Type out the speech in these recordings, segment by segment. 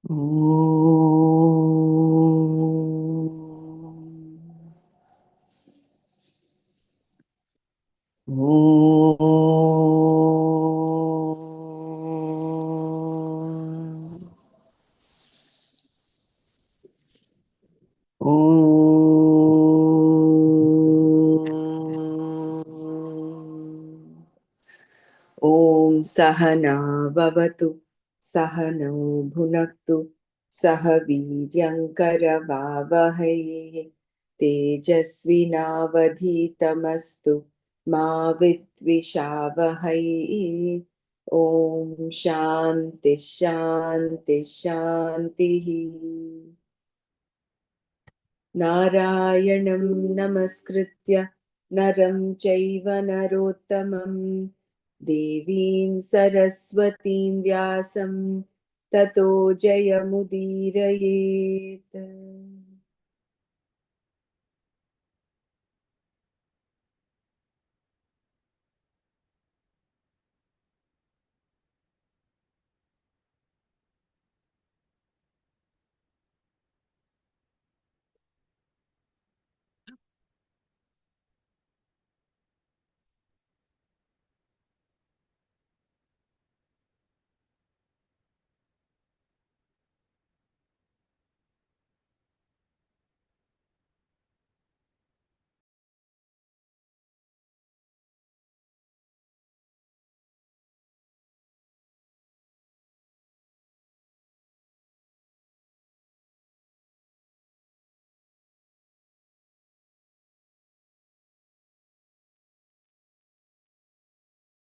Om Sahana Vavatu Sahano Bhunaktu Sahaviryankaravavahai Tejasvinavadhitamastu Ma Vitvishavahay. Om Shanti Shanti Shanti. Narayanam Namaskritya Naram Chaiva Narottamam Devim Saraswatim Vyasam Tato Jayamudirayet.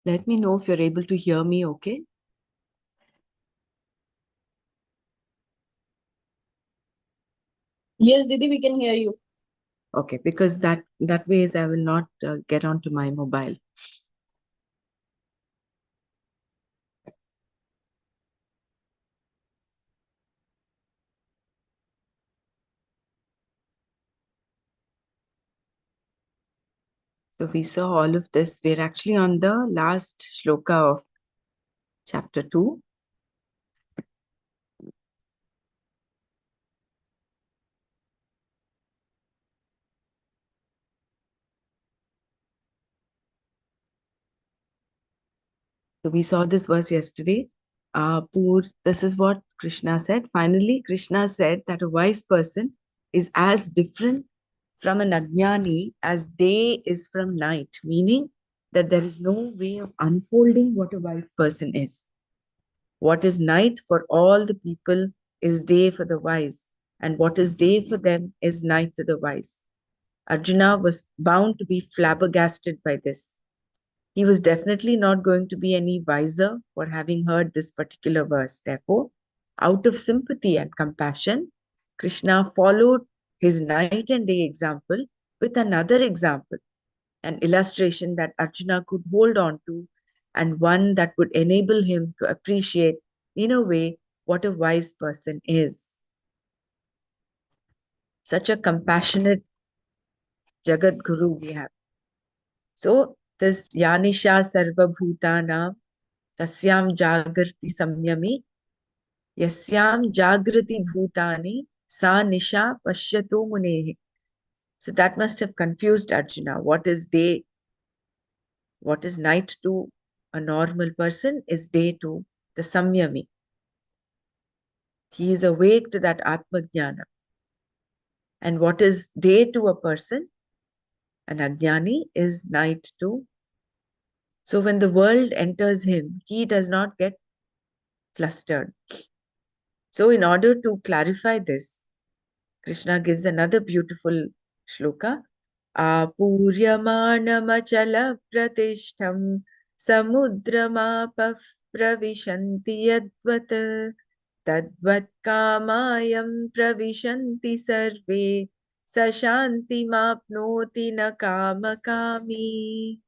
Let me know if you're able to hear me, okay? Yes, Didi, we can hear you. Okay, because that way is I will not get onto my mobile. So we saw all of this. We're actually on the last shloka of chapter 2. So we saw this verse yesterday. This is what Krishna said. Finally, Krishna said that a wise person is as different from an ajnani as day is from night, meaning that there is no way of unfolding what a wise person is. What is night for all the people is day for the wise, and what is day for them is night to the wise. Arjuna was bound to be flabbergasted by this. He was definitely not going to be any wiser for having heard this particular verse. Therefore, out of sympathy and compassion, Krishna followed his night and day example with another example, an illustration that Arjuna could hold on to, and one that would enable him to appreciate, in a way, what a wise person is. Such a compassionate Jagat Guru we have. So, this Yanisha Sarva Bhutana Tasyam Jagrati Samyami Yasyam Jagrati Bhutani Sa Nisha Pashyato Munehi. So that must have confused Arjuna. What is day? What is night to a normal person is day to the Samyami. He is awake to that Atma Jnana. And what is day to a person, an Ajnani, is night to. So when the world enters him, he does not get flustered. So in order to clarify this, Krishna gives another beautiful shloka. Apuryamānamachala pratishtham samudramāpah pravishanti yadvat tadvat kāmayam pravishanti sarve sashanti mapnoti na kāmakāmi.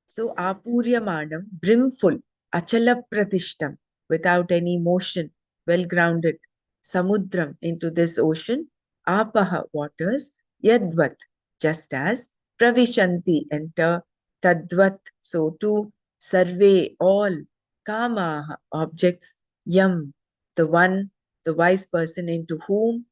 So apuryamanam, brimful, achala pratishtam, without any motion, well grounded, samudram, into this ocean, apaha, waters, yadvat, just as, pravishanti, enter, tadvat, so too, sarve, all, Kamaha, objects, yam, the one, the wise person into whom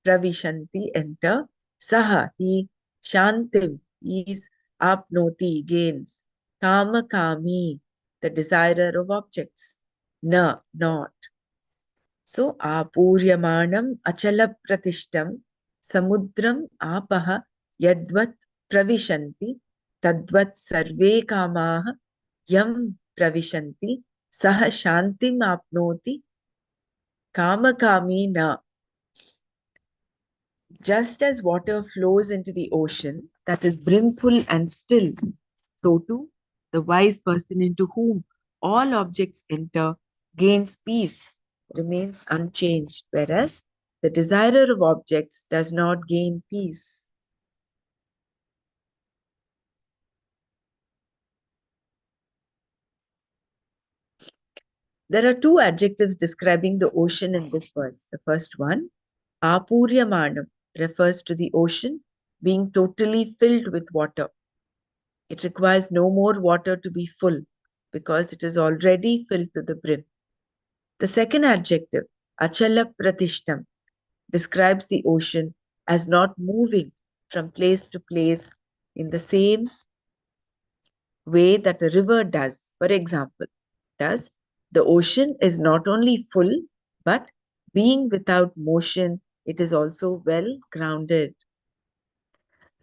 pravishanti enter, saha, he, shantim, is, apnoti, gains, kama kami, the desirer of objects, na, not. So, apuryamanam achala pratishtam samudram apaha yadvat pravishanti tadvat sarve kamaha yam pravishanti saha shantim apnoti kamakami na. Just as water flows into the ocean that is brimful and still, so too the wise person into whom all objects enter gains peace, remains unchanged, whereas the desirer of objects does not gain peace. There are two adjectives describing the ocean in this verse. The first one, apuryamanam, refers to the ocean being totally filled with water. It requires no more water to be full because it is already filled to the brim. The second adjective, achala pratishtam, describes the ocean as not moving from place to place in the same way that a river does. For example, thus, the ocean is not only full, but being without motion, it is also well grounded.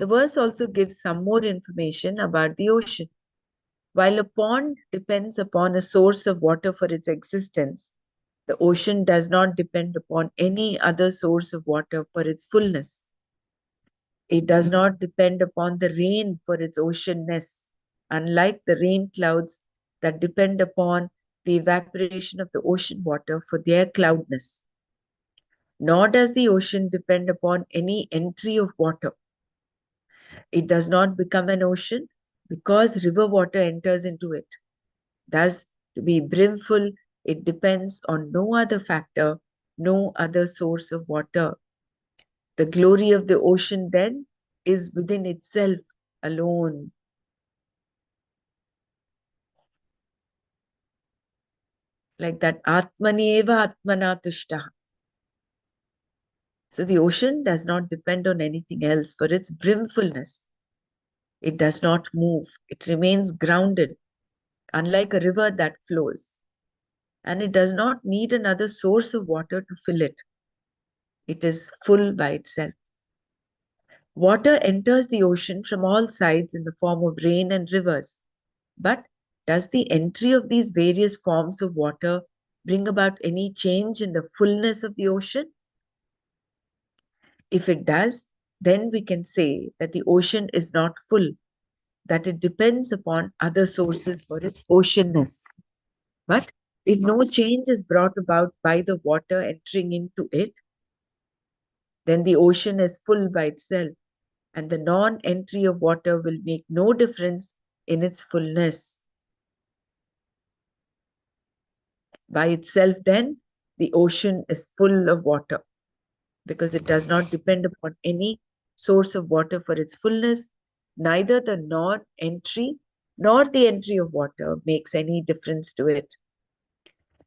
The verse also gives some more information about the ocean. While a pond depends upon a source of water for its existence, the ocean does not depend upon any other source of water for its fullness. It does not depend upon the rain for its oceanness, unlike the rain clouds that depend upon the evaporation of the ocean water for their cloudness. Nor does the ocean depend upon any entry of water. It does not become an ocean because river water enters into it. Thus, to be brimful, it depends on no other factor, no other source of water. The glory of the ocean then is within itself alone. Like that, Atmani eva Atmana tushta. So the ocean does not depend on anything else for its brimfulness. It does not move. It remains grounded, unlike a river that flows. And it does not need another source of water to fill it. It is full by itself. Water enters the ocean from all sides in the form of rain and rivers. But does the entry of these various forms of water bring about any change in the fullness of the ocean? If it does, then we can say that the ocean is not full, that it depends upon other sources for its oceanness. But if no change is brought about by the water entering into it, then the ocean is full by itself, and the non entry of water will make no difference in its fullness. By itself, then, the ocean is full of water because it does not depend upon any source of water for its fullness. Neither the non entry nor the entry of water makes any difference to it.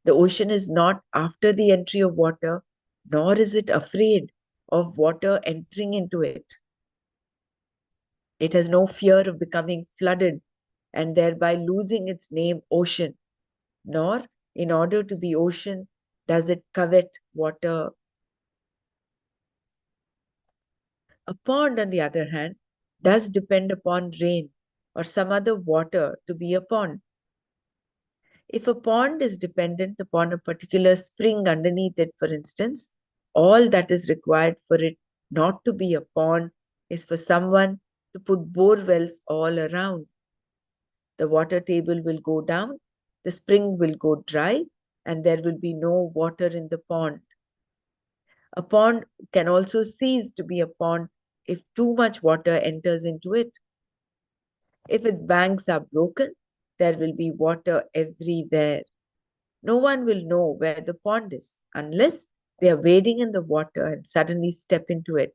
The ocean is not after the entry of water, nor is it afraid of water entering into it. It has no fear of becoming flooded and thereby losing its name ocean, nor, in order to be ocean, does it covet water. A pond, on the other hand, does depend upon rain or some other water to be a pond. If a pond is dependent upon a particular spring underneath it, for instance, all that is required for it not to be a pond is for someone to put bore wells all around. The water table will go down, the spring will go dry, and there will be no water in the pond. A pond can also cease to be a pond if too much water enters into it. If its banks are broken, there will be water everywhere. No one will know where the pond is unless they are wading in the water and suddenly step into it.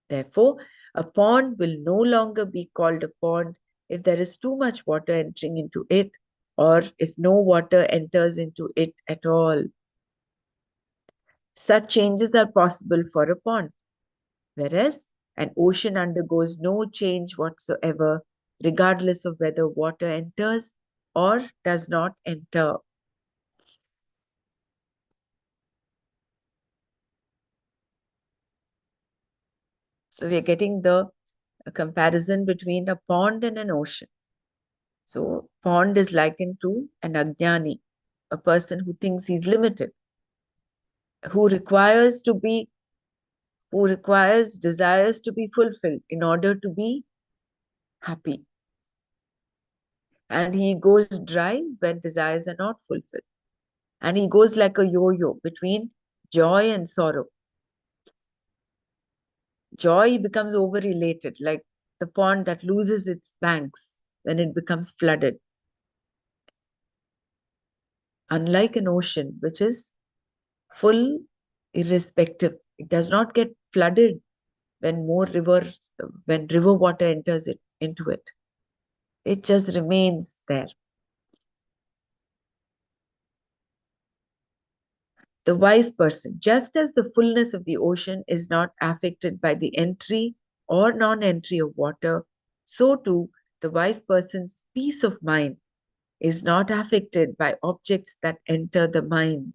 Therefore, a pond will no longer be called a pond if there is too much water entering into it, or if no water enters into it at all. Such changes are possible for a pond, whereas an ocean undergoes no change whatsoever, regardless of whether water enters or does not enter. So we are getting the comparison between a pond and an ocean. So pond is likened to an ajnani, a person who thinks he's limited, who requires to be, who requires desires to be fulfilled in order to be happy. And he goes dry when desires are not fulfilled. And he goes like a yo-yo between joy and sorrow. Joy becomes overrelated, like the pond that loses its banks when it becomes flooded. Unlike an ocean, which is full irrespective, it does not get flooded when when river water enters it into it. It just remains there. The wise person, just as the fullness of the ocean is not affected by the entry or non entry of water, so too the wise person's peace of mind is not affected by objects that enter the mind.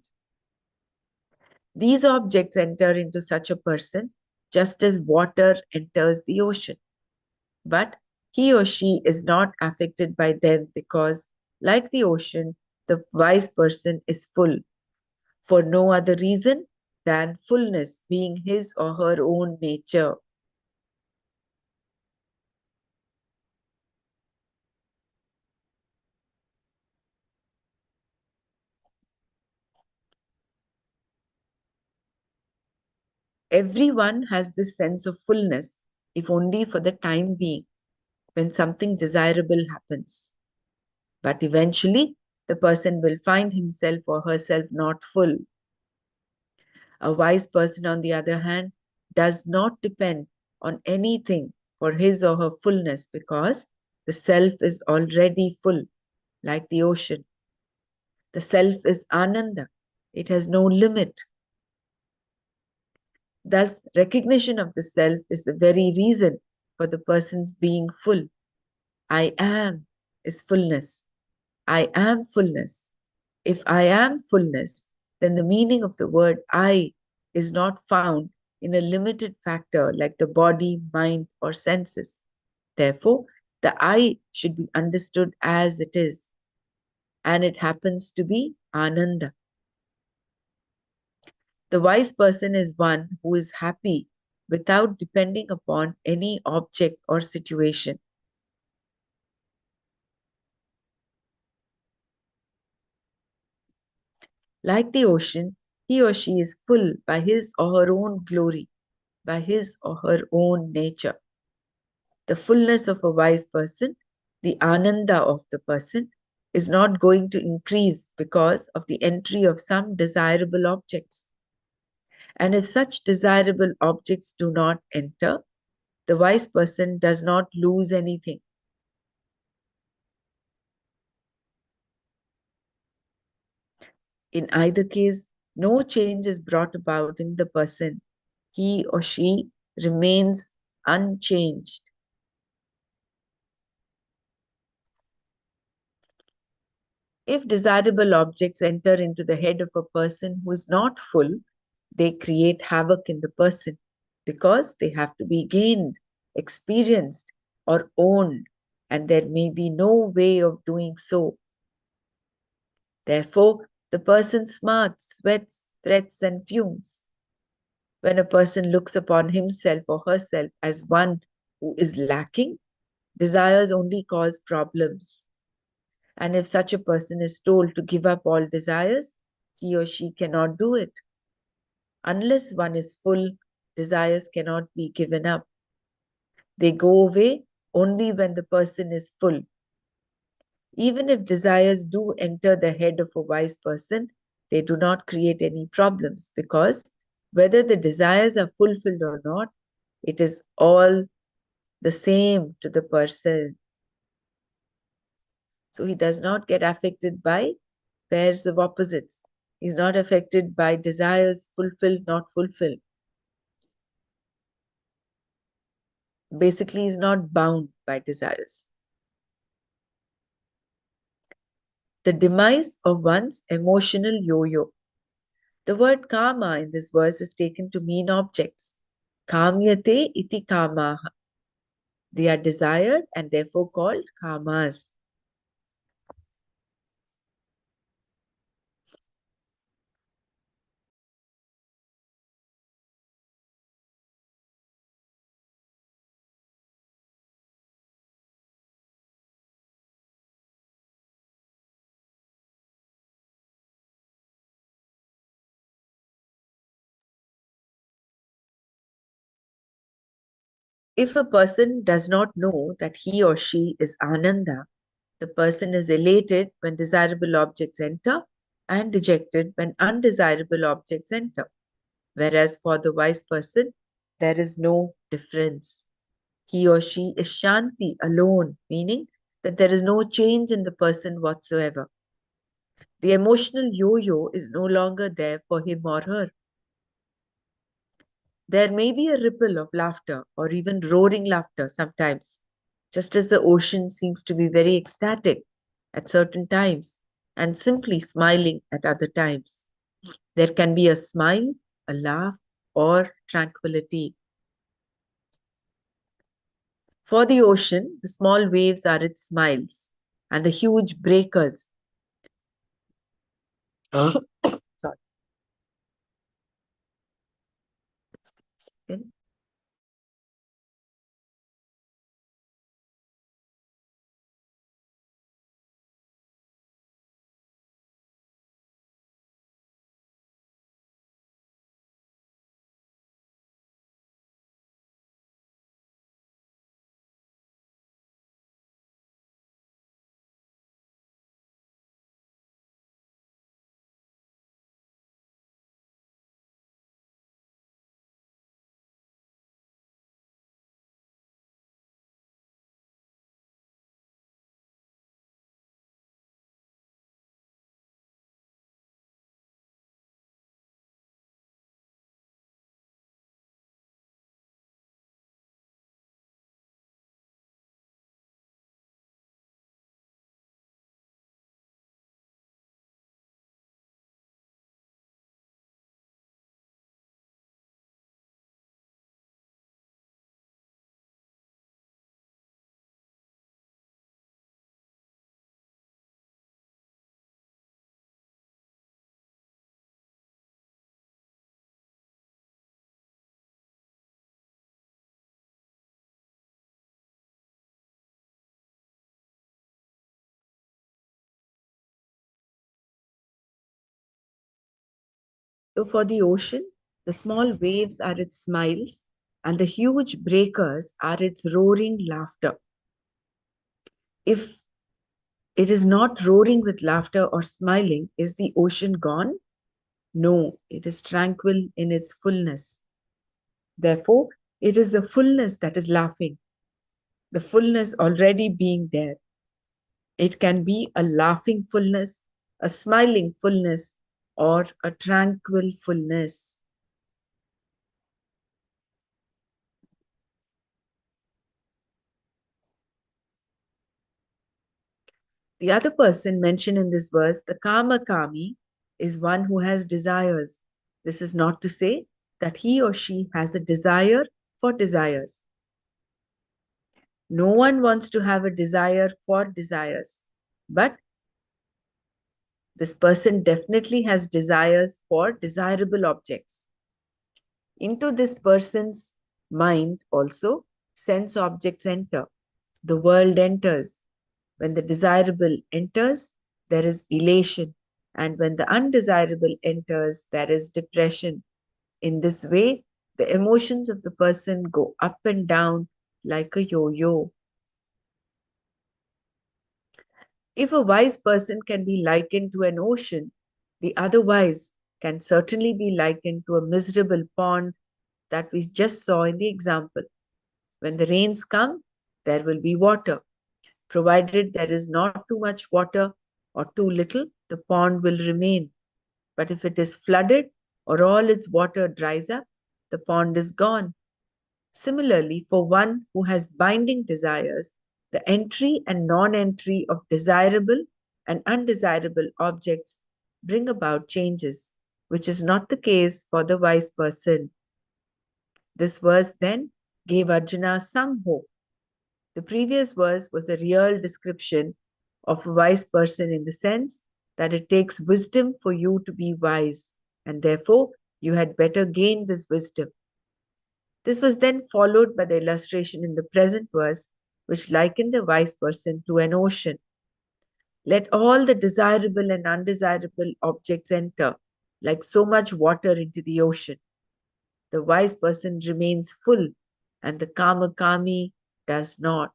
These objects enter into such a person just as water enters the ocean. But he or she is not affected by them because, like the ocean, the wise person is full for no other reason than fullness being his or her own nature. Everyone has this sense of fullness, if only for the time being, when something desirable happens. But eventually, the person will find himself or herself not full. A wise person, on the other hand, does not depend on anything for his or her fullness because the self is already full, like the ocean. The self is Ananda, it has no limit. Thus, recognition of the self is the very reason for the person's being full. I am is fullness. I am fullness. If I am fullness, then the meaning of the word I is not found in a limited factor like the body, mind, or senses. Therefore, the I should be understood as it is, and it happens to be Ananda. The wise person is one who is happy without depending upon any object or situation. Like the ocean, he or she is full by his or her own glory, by his or her own nature. The fullness of a wise person, the ananda of the person, is not going to increase because of the entry of some desirable objects. And if such desirable objects do not enter, the wise person does not lose anything. In either case, no change is brought about in the person. He or she remains unchanged. If desirable objects enter into the head of a person who is not full, they create havoc in the person because they have to be gained, experienced, or owned, and there may be no way of doing so. Therefore, the person smarts, sweats, threats, and fumes. When a person looks upon himself or herself as one who is lacking, desires only cause problems. And if such a person is told to give up all desires, he or she cannot do it. Unless one is full, desires cannot be given up. They go away only when the person is full. Even if desires do enter the head of a wise person, they do not create any problems because whether the desires are fulfilled or not, it is all the same to the person. So he does not get affected by pairs of opposites. He's not affected by desires fulfilled, not fulfilled. Basically, he's not bound by desires. The demise of one's emotional yo-yo. The word kama in this verse is taken to mean objects. Kamyate iti kamaha. They are desired and therefore called kamas. If a person does not know that he or she is Ananda, the person is elated when desirable objects enter and dejected when undesirable objects enter. Whereas for the wise person, there is no difference. He or she is Shanti alone, meaning that there is no change in the person whatsoever. The emotional yo-yo is no longer there for him or her. There may be a ripple of laughter or even roaring laughter sometimes, just as the ocean seems to be very ecstatic at certain times and simply smiling at other times. There can be a smile, a laugh, or tranquility. For the ocean, the small waves are its smiles, and the huge breakers. Sorry. So for the ocean, the small waves are its smiles, and the huge breakers are its roaring laughter. If it is not roaring with laughter or smiling, is the ocean gone? No, it is tranquil in its fullness. Therefore, it is the fullness that is laughing, the fullness already being there. It can be a laughing fullness, a smiling fullness, or a tranquil fullness. The other person mentioned in this verse, the Kama Kami, is one who has desires. This is not to say that he or she has a desire for desires. No one wants to have a desire for desires, but this person definitely has desires for desirable objects. Into this person's mind also, sense objects enter. The world enters. When the desirable enters, there is elation. And when the undesirable enters, there is depression. In this way, the emotions of the person go up and down like a yo-yo. If a wise person can be likened to an ocean, the otherwise can certainly be likened to a miserable pond that we just saw in the example. When the rains come, there will be water. Provided there is not too much water or too little, the pond will remain. But if it is flooded or all its water dries up, the pond is gone. Similarly, for one who has binding desires, the entry and non entry of desirable and undesirable objects bring about changes, which is not the case for the wise person. This verse then gave Arjuna some hope. The previous verse was a real description of a wise person in the sense that it takes wisdom for you to be wise, and therefore you had better gain this wisdom. This was then followed by the illustration in the present verse, which likened the wise person to an ocean. Let all the desirable and undesirable objects enter, like so much water into the ocean. The wise person remains full, and the Kamakami does not.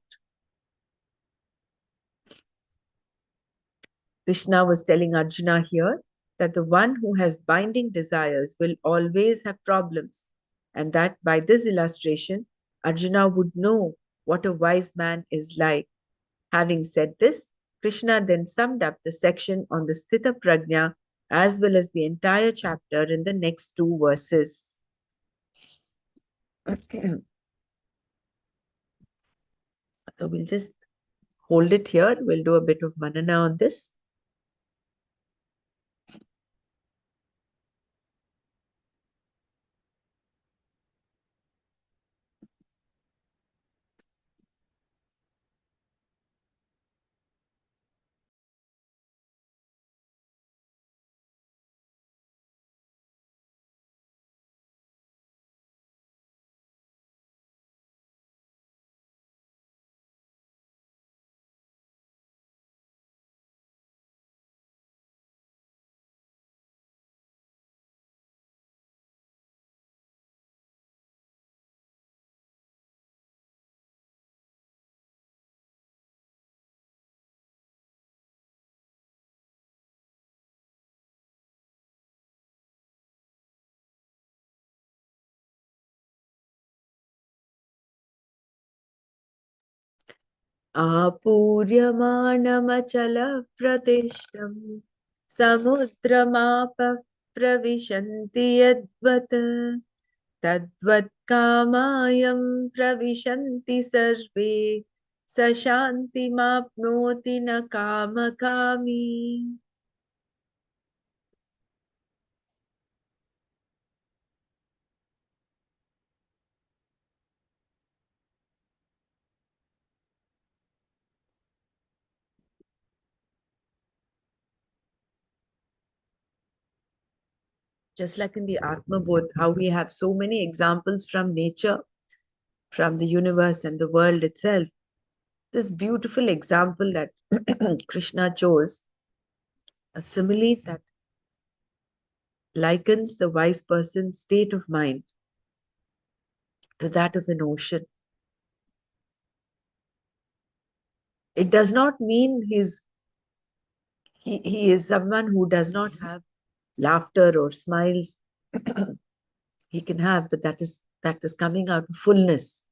Krishna was telling Arjuna here that the one who has binding desires will always have problems, and that by this illustration, Arjuna would know what a wise man is like. Having said this, Krishna then summed up the section on the Sthita Prajna as well as the entire chapter in the next two verses. So we'll just hold it here. We'll do a bit of Manana on this. आपूर्यमाणमचलप्रतिष्ठम् समुद्रमापः प्रविशन्ति यद्वत् तद्वत्कामायं प्रविशन्ति सर्वे स शान्तिमाप्नोति न कामकामी. Just like in the Atma Bodh, how we have so many examples from nature, from the universe and the world itself. This beautiful example that Krishna chose, a simile that likens the wise person's state of mind to that of an ocean. It does not mean he is someone who does not have laughter or smiles. He can have, but that is coming out of fullness.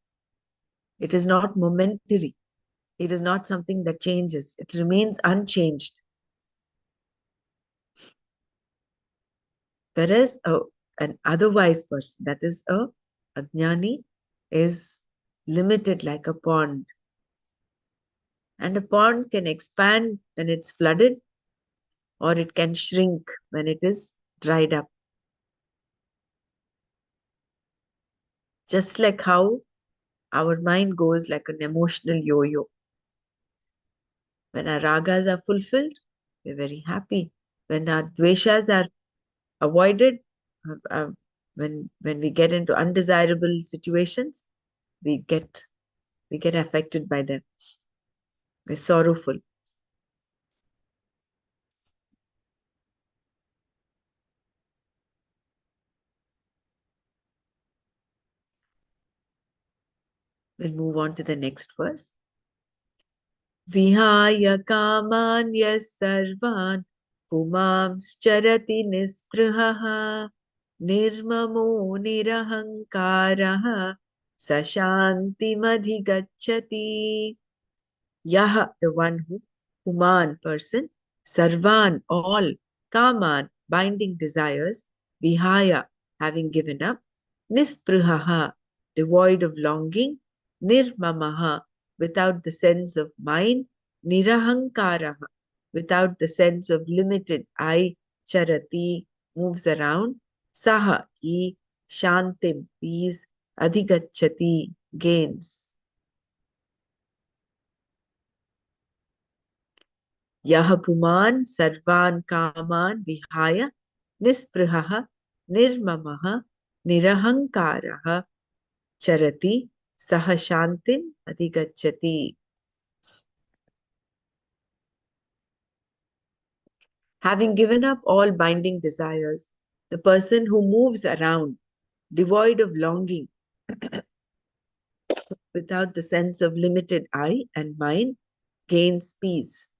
It is not momentary. It is not something that changes. It remains unchanged. Whereas an otherwise person, that is a ajnani, is limited like a pond. And a pond can expand when it's flooded, or it can shrink when it is dried up. Just like how our mind goes like an emotional yo-yo. When our ragas are fulfilled, we're very happy. When our dveshas are avoided, when we get into undesirable situations, we get affected by them. We're sorrowful. We'll move on to the next verse. Vihaya kamanya sarvan pumanscharati nisprihaha nirmamo nirahankaraha sashantimadhigacchati. Yaha, the one who, Human, person, Sarvan, all, Kaman, binding desires, Vihaya, having given up, Nisprihaha, devoid of longing, Nirmamaha, without the sense of mind, Nirahankaraha, without the sense of limited I, Charati, moves around, Saha, he, Shantim, peace, Adhigachati, gains. Yah puman sarvan kaman vihaya nisprihaha nirmamaha nirahankaraha charati saha shantim adhigachati. Having given up all binding desires, the person who moves around, devoid of longing, without the sense of limited I and mine, gains peace.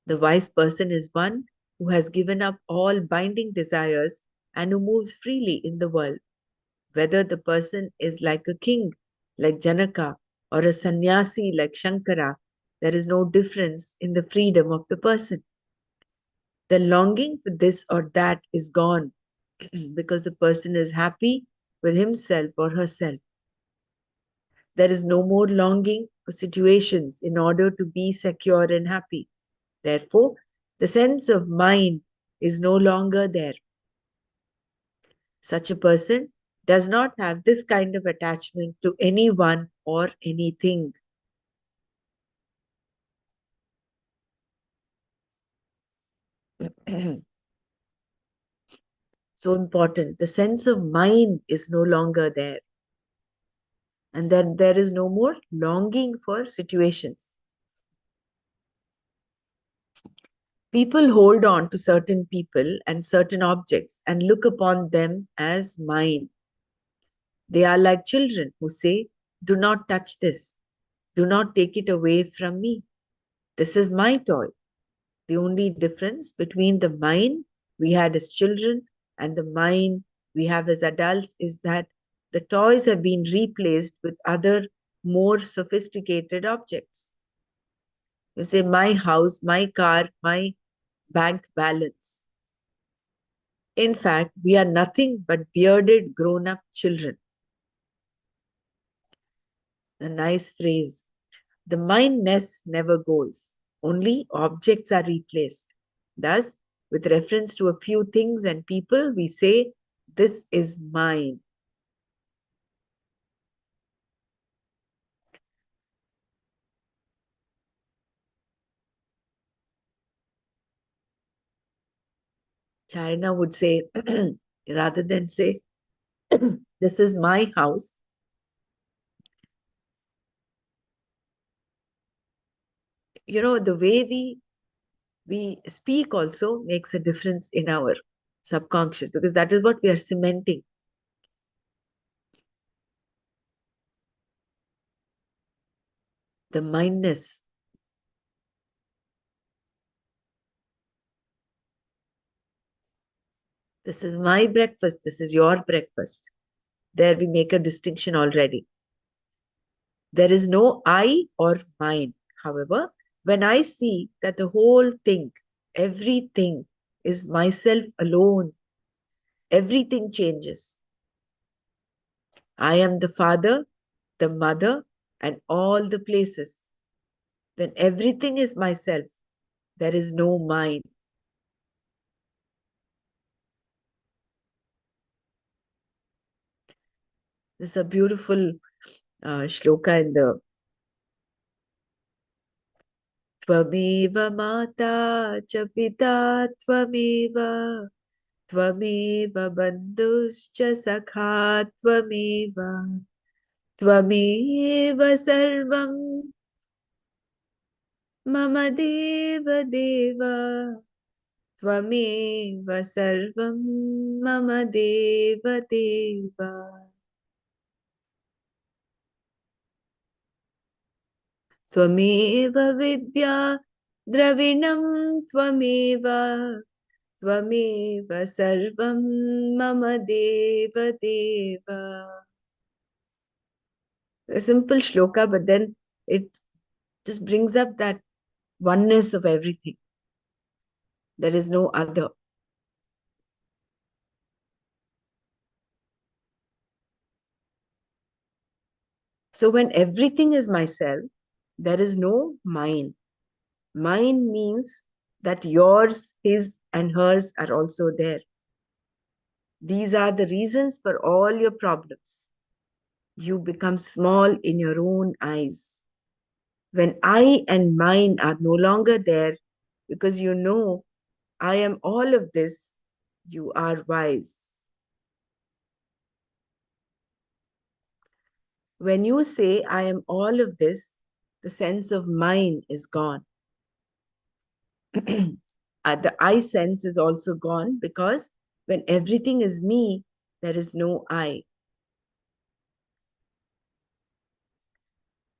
The wise person is one who has given up all binding desires and who moves freely in the world. Whether the person is like a king, like Janaka, or a sannyasi like Shankara, there is no difference in the freedom of the person. The longing for this or that is gone because the person is happy with himself or herself. There is no more longing for situations in order to be secure and happy. Therefore, the sense of mind is no longer there. Such a person does not have this kind of attachment to anyone or anything. So important. The sense of mind is no longer there. And then there is no more longing for situations. People hold on to certain people and certain objects and look upon them as mine. They are like children who say, "Do not touch this. Do not take it away from me. This is my toy." The only difference between the mine we had as children and the mine we have as adults is that the toys have been replaced with other more sophisticated objects. You say, my house, my car, my bank balance. In fact, we are nothing but bearded grown up children. A nice phrase. The mindness never goes, only objects are replaced. Thus, with reference to a few things and people, we say, "This is mine." China would say, rather than say, "This is my house," the way we speak also makes a difference in our subconscious because that is what we are cementing. The mindness. This is my breakfast. This is your breakfast. There we make a distinction already. There is no I or mine. However, when I see that the whole thing, everything is myself alone, everything changes. I am the father, the mother, and all the places. When everything is myself, there is no mine. There's a beautiful shloka in the Tvameva Mata cha Pita Tvameva Tvameva Bandhuscha Sakha Tvameva Tvameva Sarvam Mama Deva Deva Tvameva Sarvam Mama Deva Deva Tvameva Vidya Dravinam Tvameva Tvameva sarvam mama deva deva. A simple shloka, but then it just brings up that oneness of everything. There is no other. So when everything is myself, there is no mine. Mine means that yours, his, and hers are also there. These are the reasons for all your problems. You become small in your own eyes. When I and mine are no longer there, because you know I am all of this, you are wise. When you say I am all of this, the sense of mine is gone. The I sense is also gone because when everything is me, there is no I.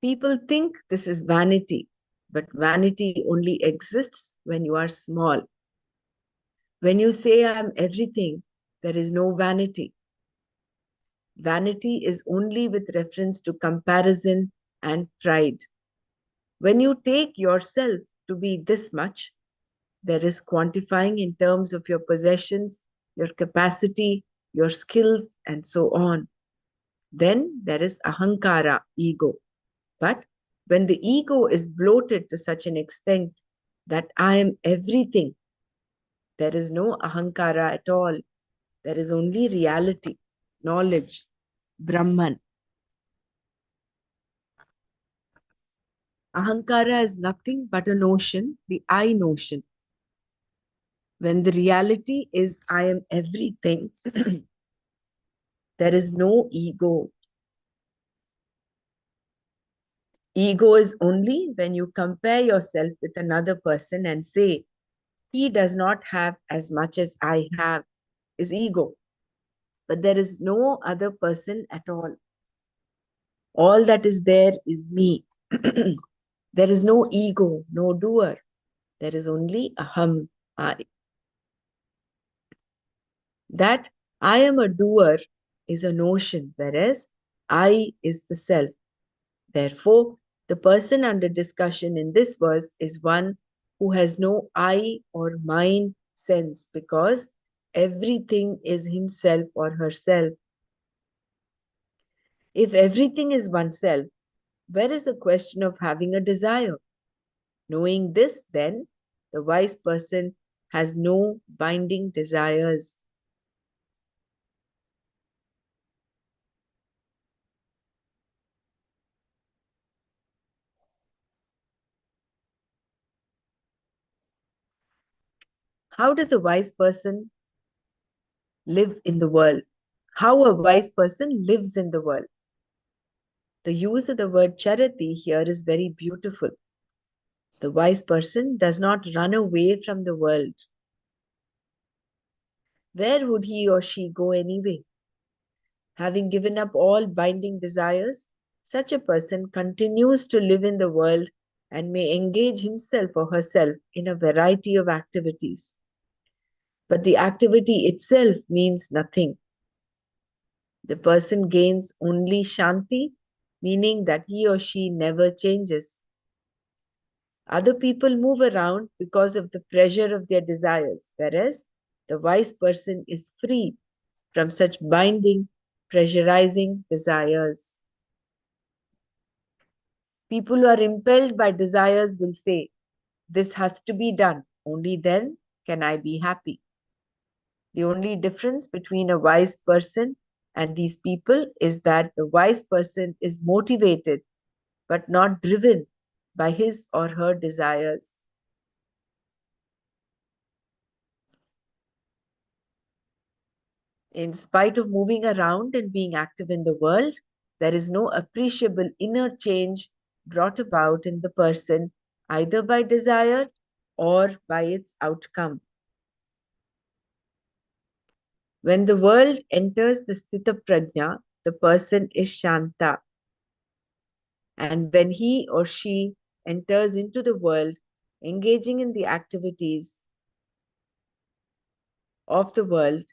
People think this is vanity, but vanity only exists when you are small. When you say I am everything, there is no vanity. Vanity is only with reference to comparison and pride. When you take yourself to be this much, there is quantifying in terms of your possessions, your capacity, your skills, and so on. Then there is ahankara, ego. But when the ego is bloated to such an extent that I am everything, there is no ahankara at all. There is only reality, knowledge, Brahman. Ahankara is nothing but a notion, the I notion. When the reality is I am everything, there is no ego. Ego is only when you compare yourself with another person and say, he does not have as much as I have, is ego. But there is no other person at all. All that is there is me. There is no ego, no doer. There is only aham, I. That I am a doer is a notion, whereas I is the self. Therefore, the person under discussion in this verse is one who has no I or mine sense because everything is himself or herself. If everything is oneself, where is the question of having a desire? Knowing this, then, the wise person has no binding desires. How does a wise person live in the world? How a wise person lives in the world? The use of the word charati here is very beautiful. The wise person does not run away from the world. Where would he or she go anyway? Having given up all binding desires, such a person continues to live in the world and may engage himself or herself in a variety of activities. But the activity itself means nothing. The person gains only shanti, meaning that he or she never changes. Other people move around because of the pressure of their desires, whereas the wise person is free from such binding, pressurizing desires. People who are impelled by desires will say, this has to be done, only then can I be happy. The only difference between a wise person and these people is that the wise person is motivated but not driven by his or her desires. In spite of moving around and being active in the world, there is no appreciable inner change brought about in the person either by desire or by its outcome. When the world enters the sthita prajna, the person is shanta. And when he or she enters into the world, engaging in the activities, of the world,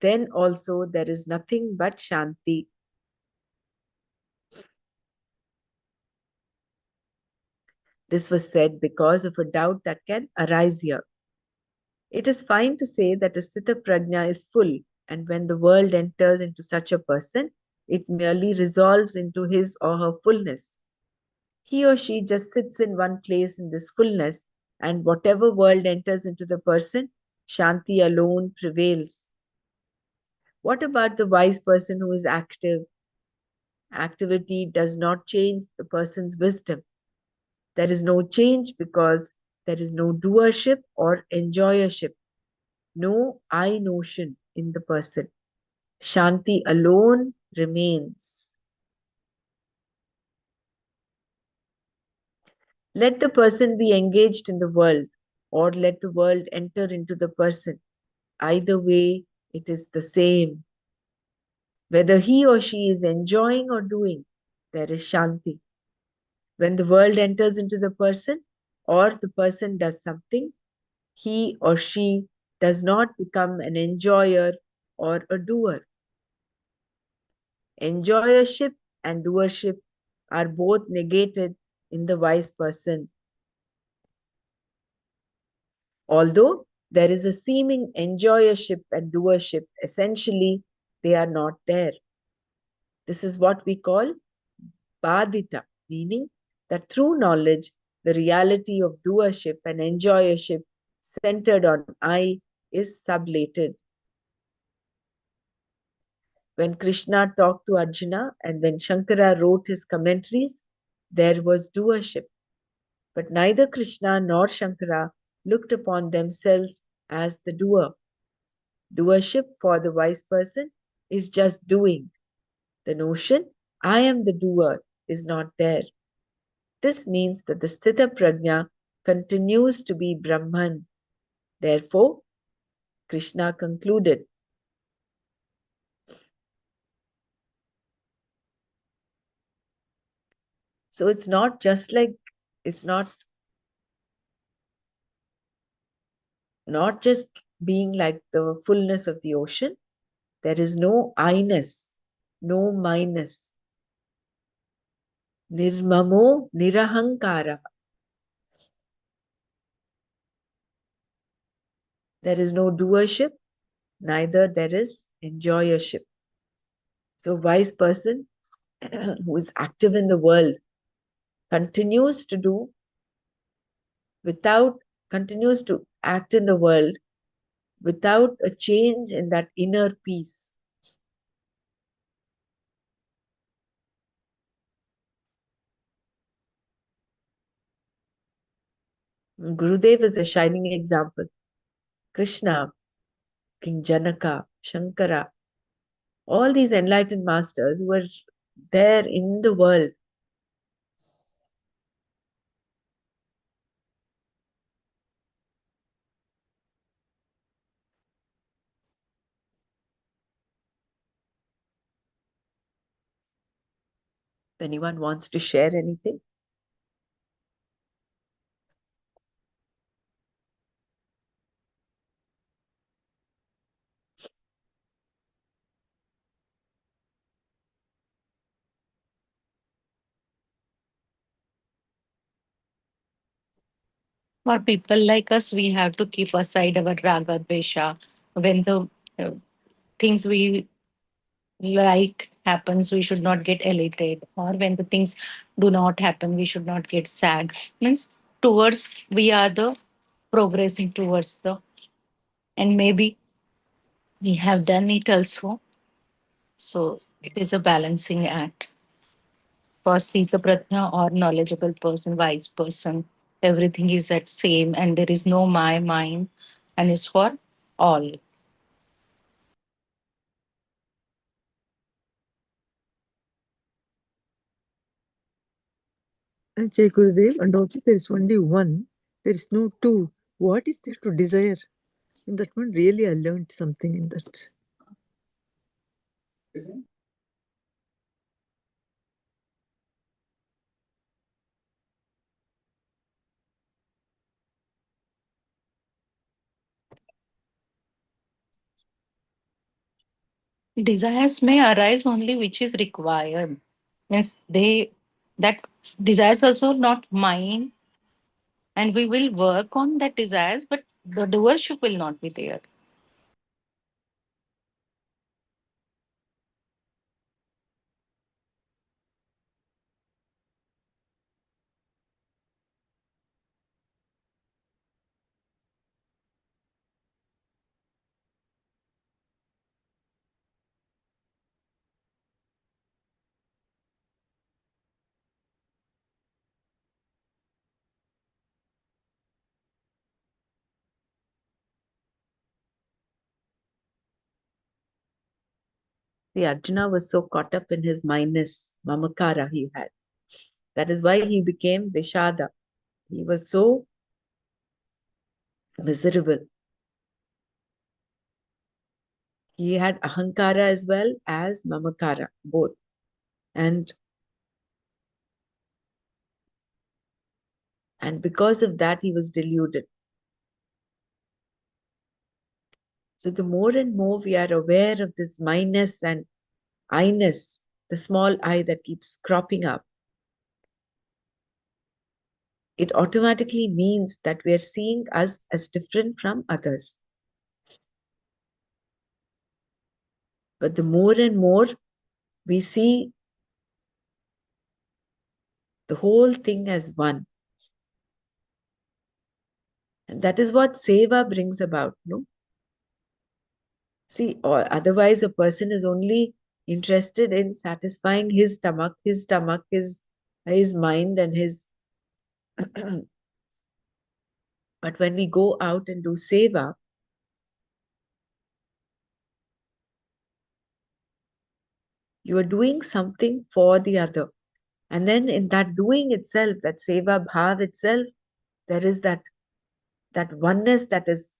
then also there is nothing but Shanti. This was said because of a doubt that can arise here. It is fine to say that a Sthita Prajna is full, and when the world enters into such a person, it merely resolves into his or her fullness. He or she just sits in one place in this fullness, and whatever world enters into the person, Shanti alone prevails. What about the wise person who is active? Activity does not change the person's wisdom. There is no change because there is no doership or enjoyership, no I notion in the person. Shanti alone remains. Let the person be engaged in the world, or let the world enter into the person. Either way, it is the same. Whether he or she is enjoying or doing, there is Shanti. When the world enters into the person, or the person does something, he or she does not become an enjoyer or a doer. Enjoyership and doership are both negated in the wise person. Although there is a seeming enjoyership and doership, essentially they are not there. This is what we call badita, meaning that through knowledge, the reality of doership and enjoyership centered on I is sublated. When Krishna talked to Arjuna and when Shankara wrote his commentaries, there was doership. But neither Krishna nor Shankara looked upon themselves as the doer. Doership for the wise person is just doing. The notion, I am the doer, is not there. This means that the Sthita Prajna continues to be Brahman. Therefore, Krishna concluded, so it's not just like, it's not just being like the fullness of the ocean. There is no I-ness, no minus. Nirmamo nirahankara. There is no doership, neither there is enjoyership. So wise person who is active in the world continues to do without, continues to act in the world without a change in that inner peace. Gurudev is a shining example. Krishna, King Janaka, Shankara, all these enlightened masters were there in the world. If anyone wants to share anything? For people like us, we have to keep aside our raga dvesha. When the uh, things we like happens, we should not get elated. Or when the things do not happen, we should not get sad. Means towards we are the progressing towards the, and maybe we have done it also. So it is a balancing act. For Sita Pratna or knowledgeable person, wise person, everything is at same and there is no my mind and it's for all. And Jai Gurudev, and also there is only one, there is no two. What is there to desire? In that one, really, I learned something in that. Desires may arise only which is required. Means they that desires also not mine, and we will work on that desires, but the doership will not be there. The Arjuna was so caught up in his minus mamakara he had. That is why he became Vishada. He was so miserable. He had ahankara as well as mamakara, both. And because of that, he was deluded. So the more and more we are aware of this minus and I-ness, the small I that keeps cropping up, it automatically means that we are seeing us as different from others. But the more and more we see the whole thing as one. And that is what seva brings about, no? See, or otherwise a person is only interested in satisfying his stomach, his mind and his but when we go out and do seva, you are doing something for the other. And then in that doing itself, that seva bhav itself, there is that oneness that is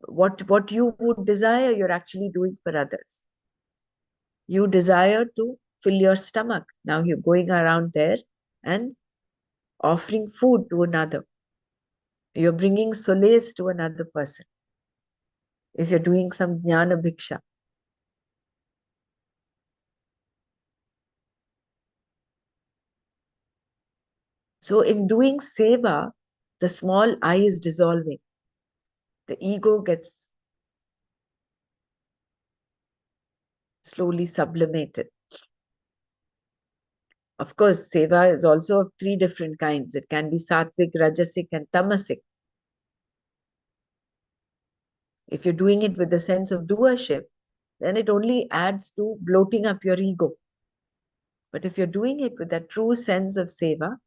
what you would desire, you're actually doing for others. You desire to fill your stomach. Now you're going around there and offering food to another. You're bringing solace to another person. If you're doing some jnana bhiksha. So in doing seva, the small I is dissolving. The ego gets slowly sublimated. Of course, seva is also of three different kinds. It can be sattvic, rajasic, and tamasic. If you're doing it with the sense of doership, then it only adds to bloating up your ego. But if you're doing it with that true sense of seva,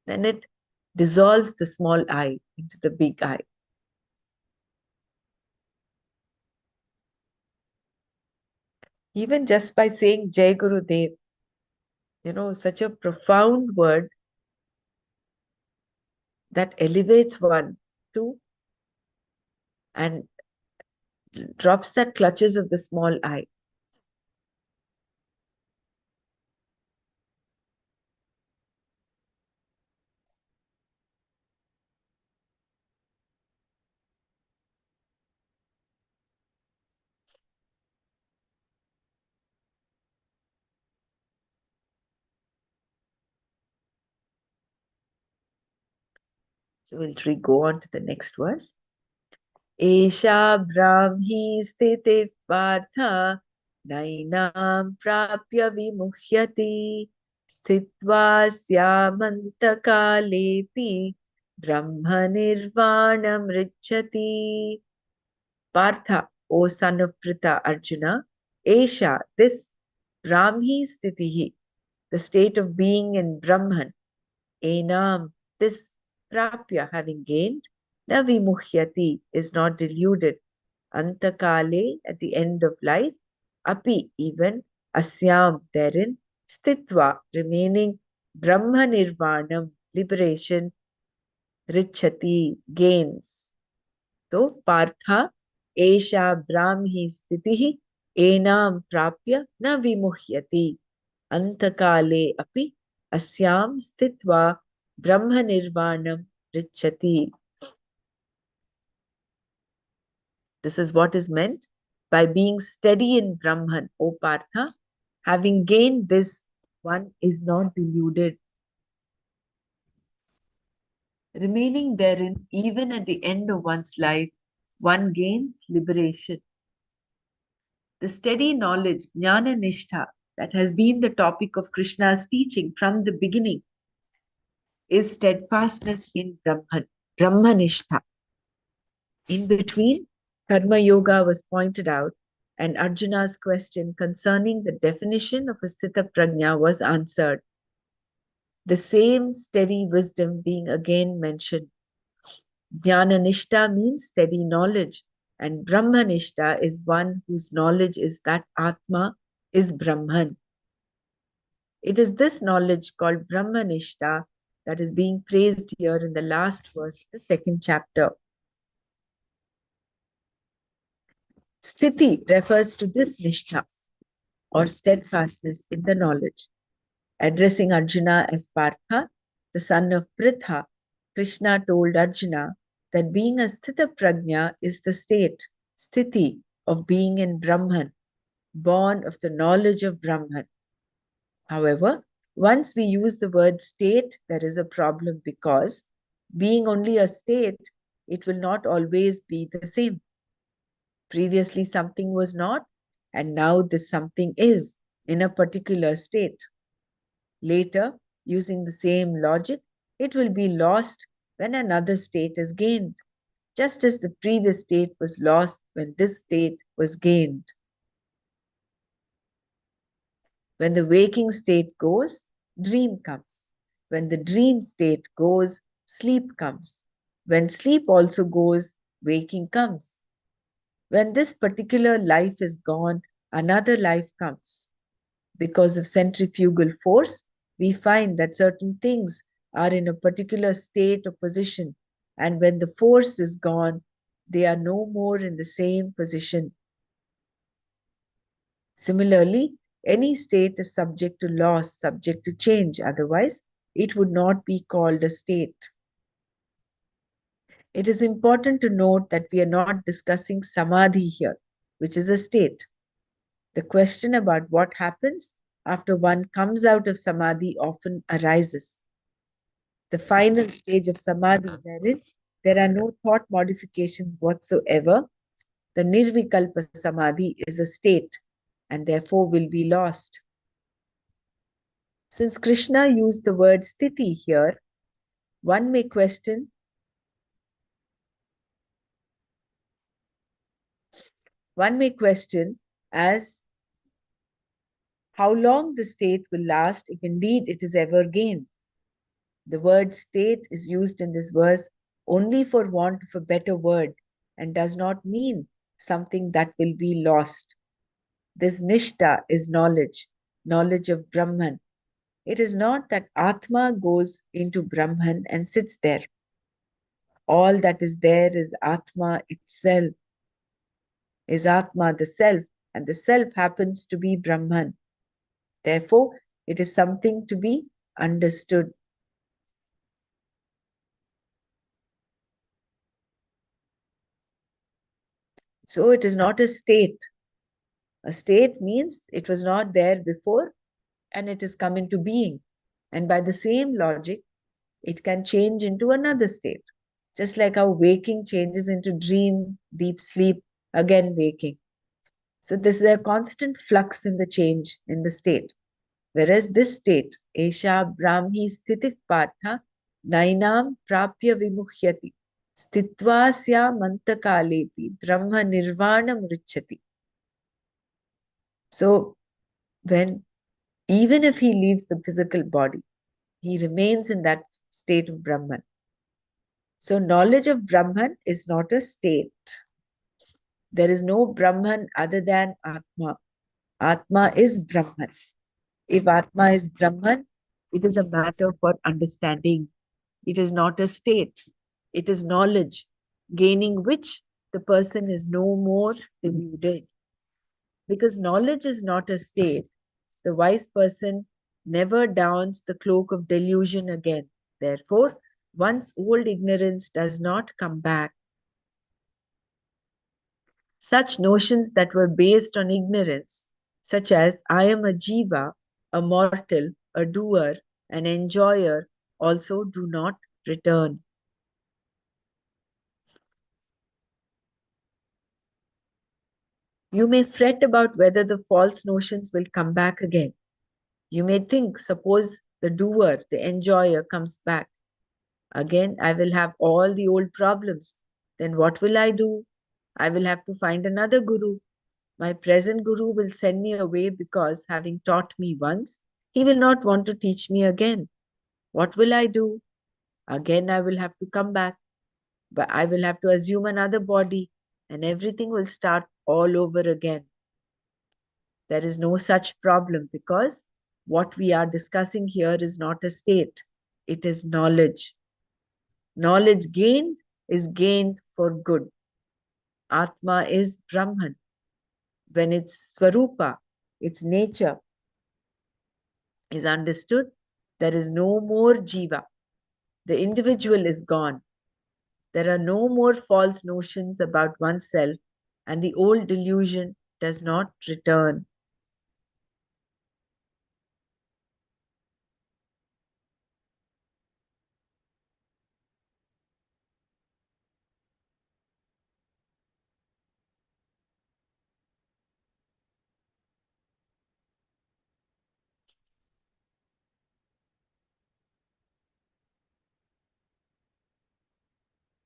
then it dissolves the small I into the big I. Even just by saying Jai Guru Dev, such a profound word that elevates one to and drops that clutches of the small I. So we'll go on to the next verse. Esha brahmi sthite partha nainam prapya vimuhyati sthitva syamantakaalepi brahma nirvanam richati. Partha, O son of Pritha Arjuna, Esha, this Brahmi sthitihi, the state of being in Brahman, Enam, this Prapya, having gained, na vimuhyati, is not deluded, Antakale, at the end of life, Api, even, Asyam, therein, Stitva, remaining, Brahma Nirvanam, liberation, Richati, gains. तो पार्था एषा ब्राह्मी स्थितिः एनां प्राप्य न विमुह्यति अंतकाले अपि अस्यां स्थित्वा ब्रह्मनिर्वाणं रिच्छति. This is what is meant by being steady in Brahman, O Partha. Having gained this, one is not deluded, remaining therein even at the end of one's life, one gains liberation. The steady knowledge, jnana nishtha, that has been the topic of Krishna's teaching from the beginning, is steadfastness in Brahman, Brahmanishtha. In between, Karma Yoga was pointed out, and Arjuna's question concerning the definition of a Sthita Prajna was answered. The same steady wisdom being again mentioned. Jnana Nishta means steady knowledge, and Brahma Nishta is one whose knowledge is that Atma is Brahman. It is this knowledge called Brahma Nishta that is being praised here in the last verse of the second chapter. Sthiti refers to this Nishtha or steadfastness in the knowledge. Addressing Arjuna as Partha, the son of Pritha, Krishna told Arjuna that being a Sthita Prajna is the state, Sthiti, of being in Brahman, born of the knowledge of Brahman. However, once we use the word state, there is a problem because being only a state, it will not always be the same. Previously, something was not, and now this something is in a particular state. Later, using the same logic, it will be lost when another state is gained, just as the previous state was lost when this state was gained. When the waking state goes, dream comes. When the dream state goes, sleep comes. When sleep also goes, waking comes. When this particular life is gone, another life comes. Because of centrifugal force, we find that certain things are in a particular state or position, and when the force is gone, they are no more in the same position. Similarly, any state is subject to loss, subject to change, otherwise it would not be called a state. It is important to note that we are not discussing samadhi here, which is a state. The question about what happens after one comes out of samadhi often arises. The final stage of samadhi, wherein there are no thought modifications whatsoever, the nirvikalpa samadhi is a state and therefore will be lost. Since Krishna used the word sthiti here, one may question as how long the state will last if indeed it is ever gained. The word state is used in this verse only for want of a better word and does not mean something that will be lost. This nishta is knowledge, knowledge of Brahman. It is not that Atma goes into Brahman and sits there. All that is there is Atma itself, is Atma the self, and the self happens to be Brahman. Therefore, it is something to be understood. So it is not a state. A state means it was not there before and it has come into being. And by the same logic, it can change into another state. Just like how waking changes into dream, deep sleep, again waking. So this is a constant flux in the change in the state. Whereas this state, Esha Brahmi Sthitik Partha, Nainam Prapya Vimuhyati, Sthitvasya Mantakalepi, Brahma Nirvanam Richati. So when even if he leaves the physical body, he remains in that state of Brahman. So knowledge of Brahman is not a state. There is no Brahman other than Atma. Atma is Brahman. If Atma is Brahman, it is a matter for understanding. It is not a state. It is knowledge, gaining which the person is no more deluded. Because knowledge is not a state, the wise person never downs the cloak of delusion again. Therefore, one's old ignorance does not come back. Such notions that were based on ignorance, such as I am a jiva, a mortal, a doer, an enjoyer, also do not return. You may fret about whether the false notions will come back again. You may think, suppose the doer, the enjoyer comes back. Again, I will have all the old problems. Then what will I do? I will have to find another guru. My present guru will send me away because, having taught me once, he will not want to teach me again. What will I do? Again, I will have to come back, but I will have to assume another body, and everything will start all over again. There is no such problem because what we are discussing here is not a state, it is knowledge. Knowledge gained is gained for good. Atma is Brahman. When its Swarupa, its nature, is understood, there is no more Jiva. The individual is gone. There are no more false notions about oneself, and the old delusion does not return.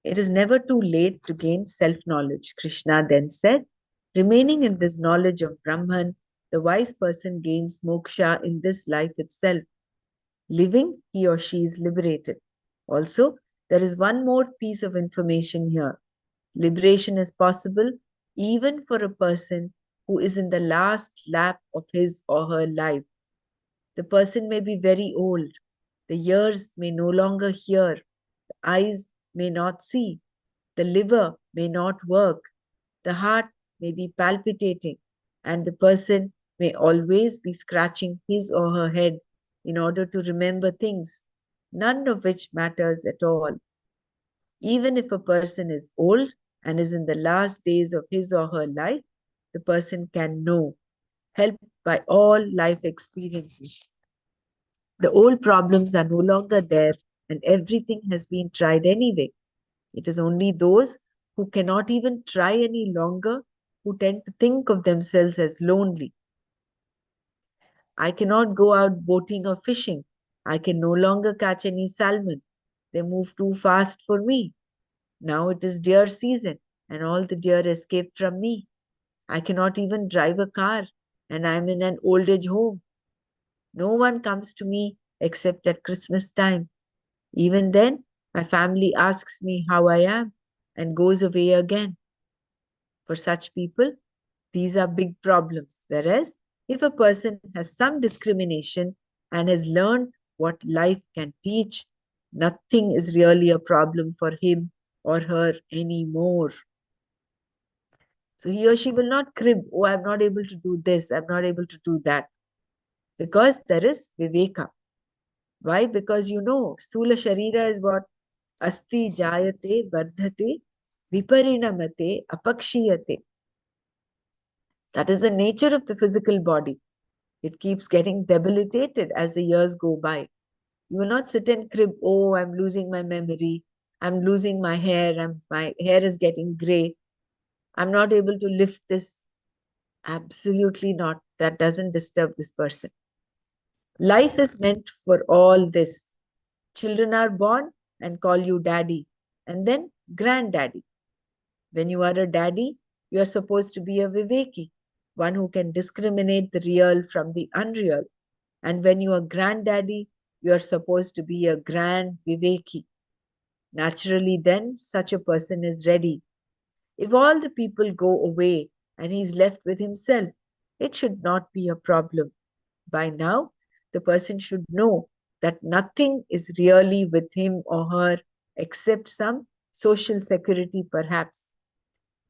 It is never too late to gain self knowledge. Krishna then said, remaining in this knowledge of Brahman, the wise person gains moksha in this life itself. Living, he or she is liberated. Also, there is one more piece of information here. Liberation is possible even for a person who is in the last lap of his or her life. The person may be very old. The ears may no longer hear. The eyes may not see. The liver may not work. The heart may be palpitating. And the person may always be scratching his or her head in order to remember things, none of which matters at all. Even if a person is old and is in the last days of his or her life, the person can know, helped by all life experiences. The old problems are no longer there and everything has been tried anyway. It is only those who cannot even try any longer who tend to think of themselves as lonely. I cannot go out boating or fishing. I can no longer catch any salmon. They move too fast for me. Now it is deer season and all the deer escape from me. I cannot even drive a car and I am in an old age home. No one comes to me except at Christmas time. Even then, my family asks me how I am and goes away again. For such people, these are big problems. Whereas, if a person has some discrimination and has learned what life can teach, nothing is really a problem for him or her anymore. So he or she will not crib, oh, I'm not able to do this, I'm not able to do that. Because there is viveka. Why? Because you know, stula sharira is what? Asti jayate vardhate viparinamate apakshiyate. That is the nature of the physical body. It keeps getting debilitated as the years go by. You will not sit and crib, oh, I'm losing my memory, I'm losing my hair, my hair is getting gray, I'm not able to lift this. Absolutely not. That doesn't disturb this person. Life is meant for all this. Children are born and call you daddy and then granddaddy. When you are a daddy, you are supposed to be a viveki, one who can discriminate the real from the unreal. And when you are granddaddy, you are supposed to be a grand viveki. Naturally, then, such a person is ready. If all the people go away and he is left with himself, it should not be a problem. By now, the person should know that nothing is really with him or her except some social security, perhaps.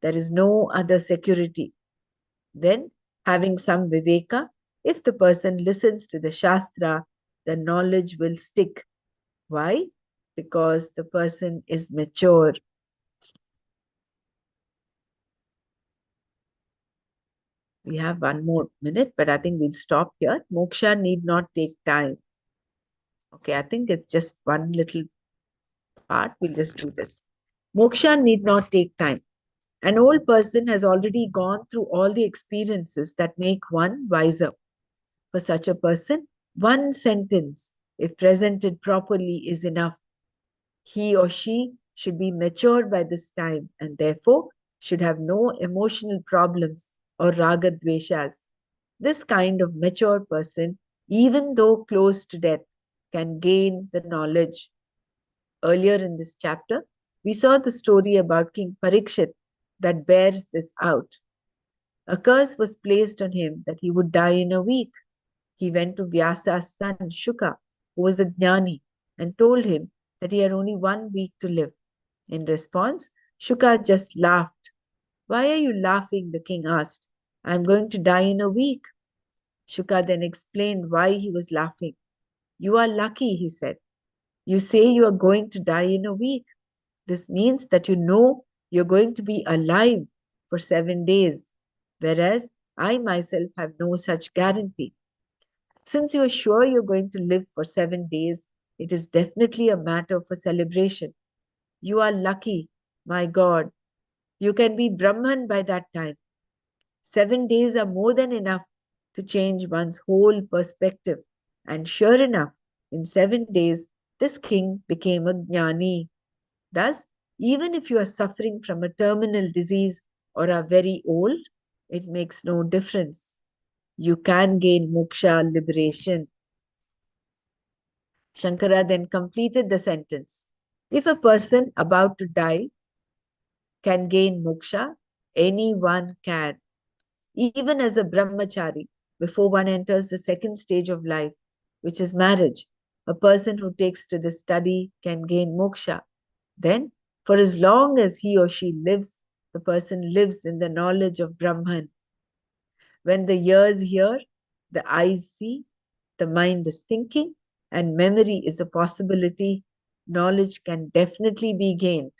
There is no other security. Then, having some viveka, if the person listens to the Shastra, the knowledge will stick. Why? Because the person is mature. We have one more minute, but I think we'll stop here. Moksha need not take time. Okay, I think it's just one little part. We'll just do this. Moksha need not take time. An old person has already gone through all the experiences that make one wiser. For such a person, one sentence, if presented properly, is enough. He or she should be mature by this time and therefore should have no emotional problems or raga dveshas. This kind of mature person, even though close to death, can gain the knowledge. Earlier in this chapter, we saw the story about King Parikshit that bears this out. A curse was placed on him that he would die in a week. He went to Vyasa's son Shuka, who was a jnani, and told him that he had only 1 week to live. In response, Shuka just laughed. Why are you laughing? The king asked. I am going to die in a week. Shuka then explained why he was laughing. You are lucky, he said. You say you are going to die in a week. This means that you know you're going to be alive for 7 days, whereas I myself have no such guarantee. Since you are sure you're going to live for 7 days, it is definitely a matter for celebration. You are lucky, my God. You can be Brahman by that time. 7 days are more than enough to change one's whole perspective. And sure enough, in 7 days, this king became a jnani. Thus, even if you are suffering from a terminal disease or are very old, it makes no difference. You can gain moksha, liberation. Shankara then completed the sentence. If a person about to die can gain moksha, anyone can. Even as a brahmachari, before one enters the second stage of life, which is marriage, a person who takes to the study can gain moksha. Then, for as long as he or she lives, the person lives in the knowledge of Brahman. When the ears hear, the eyes see, the mind is thinking, and memory is a possibility, knowledge can definitely be gained.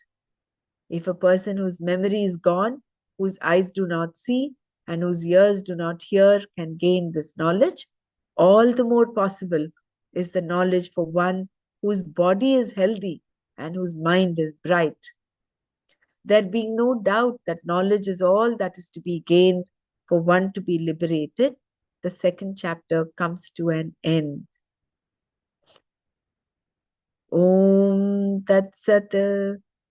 If a person whose memory is gone, whose eyes do not see, and whose ears do not hear can gain this knowledge, all the more possible is the knowledge for one whose body is healthy and whose mind is bright. There being no doubt that knowledge is all that is to be gained for one to be liberated, the second chapter comes to an end. Om Tat Sat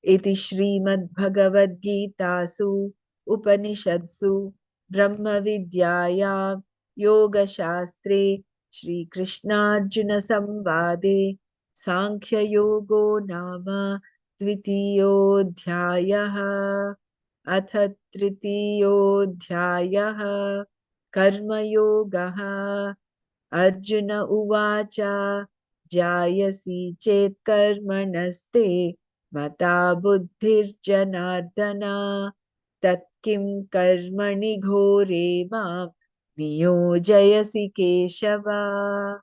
Iti Srimad Bhagavad Gitasu Upanishadsu Brahma Vidyaya Yoga Shastre Shri Krishna Arjuna Samvade Sankhya Yogo Nama Dvitiyodhyayaha Atha Tritiyodhyayaha Karma Yogaha Arjuna Uvacha Jayasi Chet Karmanasте Mata Buddhirjanardana Tat Kim Karmani Ghore Mam Niyojayasi Keshava.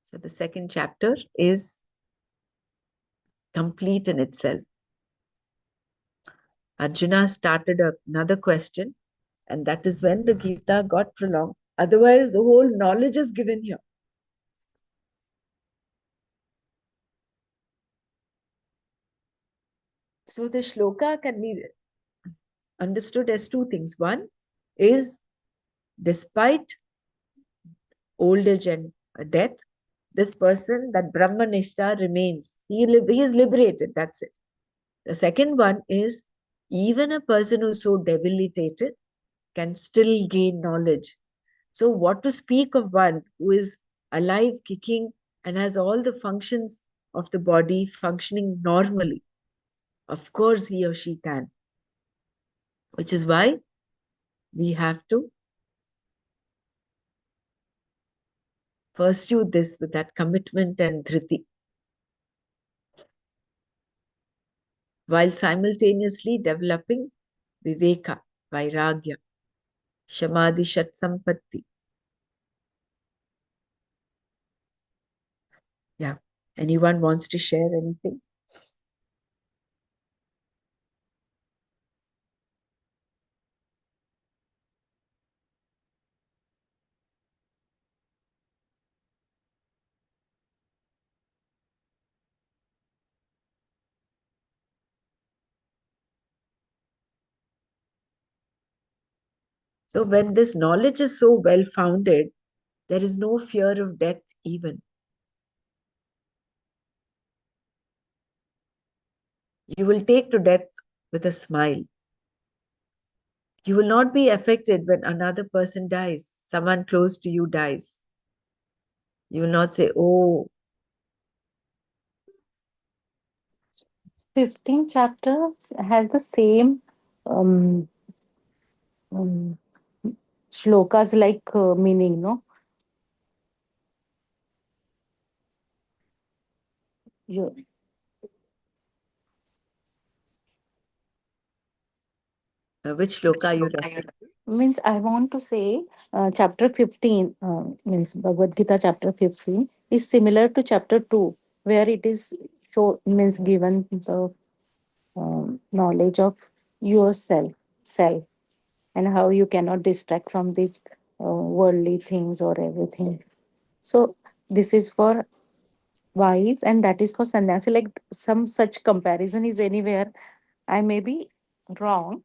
So the second chapter is complete in itself. Arjuna started another question, and that is when the Gita got prolonged. Otherwise, the whole knowledge is given here. So the shloka can be understood as two things. One is, despite old age and death, this person, that Brahmanishta remains. He is liberated, that's it. The second one is, even a person who's so debilitated can still gain knowledge. So what to speak of one who is alive, kicking, and has all the functions of the body functioning normally? Of course, he or she can. Which is why we have to pursue this with that commitment and dhriti, while simultaneously developing viveka. Vairagya, Shamadhi Shat Sampatti. Yeah. Anyone wants to share anything? So when this knowledge is so well founded, there is no fear of death even. You will take to death with a smile. You will not be affected when another person dies, someone close to you dies. You will not say, oh, 15 chapters has the same um, um, shlokas like meaning, no? You, which shloka are you referring to? means I want to say chapter 15, means Bhagavad Gita chapter 15 is similar to chapter 2, where it is show means given the knowledge of yourself, self, and how you cannot distract from these worldly things or everything. So this is for wise and that is for sannyasi. Like some such comparison is anywhere. I may be wrong,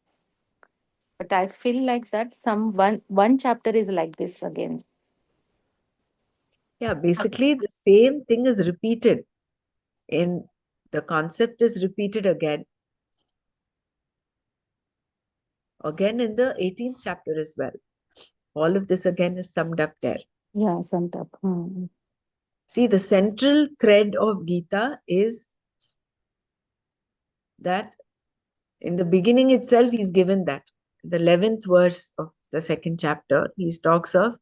but I feel like that some one chapter is like this again. Yeah, basically the same thing is repeated in the concept is repeated again in the 18th chapter as well. All of this again is summed up there. Yeah, summed up. Hmm. See, the central thread of Gita is that in the beginning itself, he's given that. The 11th verse of the second chapter, he talks of